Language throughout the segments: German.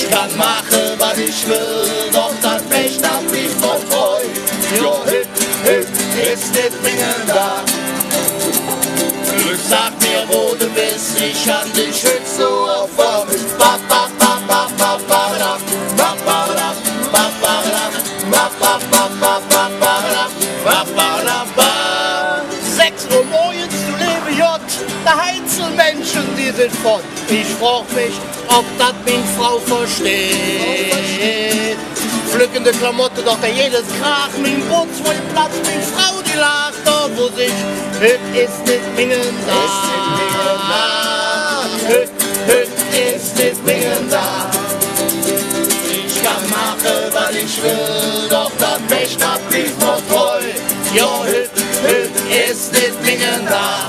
Ich kann machen, was ich will, doch das Pech, das liegt von treu. Jo, hüt, hüt, ist nicht Mingen da. Glück sagt mir, wo du bist, ich kann dich hüt so auf vermisst. Ba, ba, ba, ba, ba, ba, da, ba, ba, da, ba, ba, da, ba, ba, ba, ba, ba, ba, da, ba, ba, da, ba. 6 Uhr morgens, du lebe J, der Heinzelmenschen, die sind von. Ich frag mich, ob das meine Frau versteht. Pflückende Klamotte, doch der jedes Krach, mein Boots, wo ihr Platz, meine Frau, die lacht, doch wo sich hüt ist nicht Mingen da. Hüt, hüt ist nicht Mingen da. Ich kann machen, was ich will, doch das Pech, das blieb noch treu. Jo, hüt, hüt ist nicht Mingen da.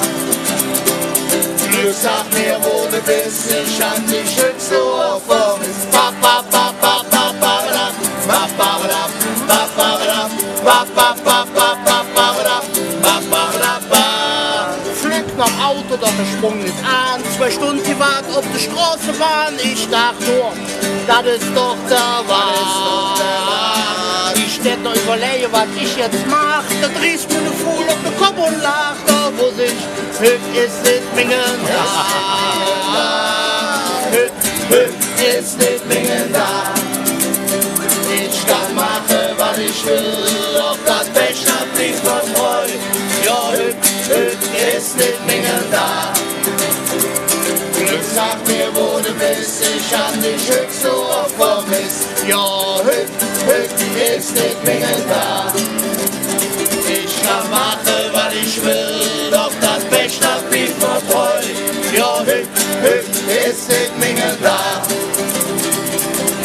Glück sag mir, wo du bist, ich kann dich hüt so auf vermisst. Ba, ba, ba, ba, ba, ba, da. Ba, ba, da, ba, ba, da, ba, ba, ba, ba, ba, ba, da, ba, ba, da, ba. Flück nach Auto, doch der Sprung nicht an. 2 Stunden gewartet auf die Straßenbahn. Ich dachte nur, das ist doch der Wahl. Ich hätte noch überlegen, was ich jetzt mach. Da drehst mir ne Fuhl auf den Kopf und lacht. Da wo sich hüt ist nicht Mingen da. Hüt, hüt ist nicht Mingen da. Ich kann machen, was ich will, auf das Pech, das blieb noch treu. Ja, hüt, hüt ist nicht Mingen da. Glück sag mir, wo du bist, ich hab dich hüt so oft vermisst. Ja, hüt, hüt ist nicht Mingen da. Ich kann machen, was ich will, doch das Pech, das blieb noch treu. Ja, hüt, hüt ist nicht Mingen da.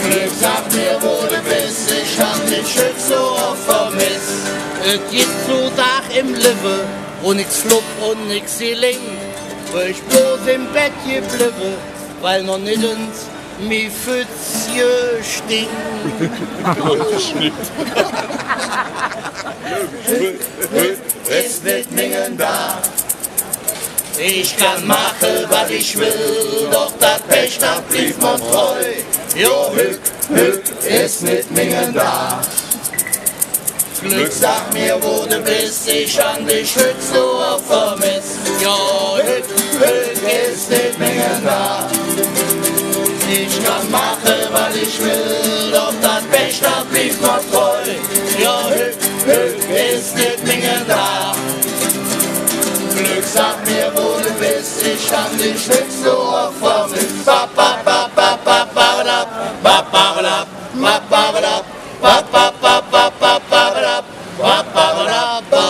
Glück sag mir, wo du bist, ich hab dich hüt so oft vermisst. Es gibt so Tag im Leben, wo nix flupp und nix geling, wo ich bloß im Bett geblieben, weil noch nicht ins mi Pfützchen stinkt. Ist nicht Mingen da. Ich kann machen, was ich will, doch das Pech, das blieb mir treu. Jo, hüt, hüt, ist nicht Mingen da. Glück sag mir, wo du bist, ich an dich hüt so oft vermisst. Jo, hüt, hüt, ist nicht Mingen da. Ich kann machen, was ich will, doch das Pech, das blieb mir treu. Jo, hüt, hüt, ist nicht Mingen da. Glück sag mir, wo du bist, ich kann dich nicht so oft vermisst. Ba, ba, ba, ba, ba, ba, da, ba, ba, da, ba, ba, da, ba, ba, ba, ba, ba, ba, da, ba, ba, da, ba.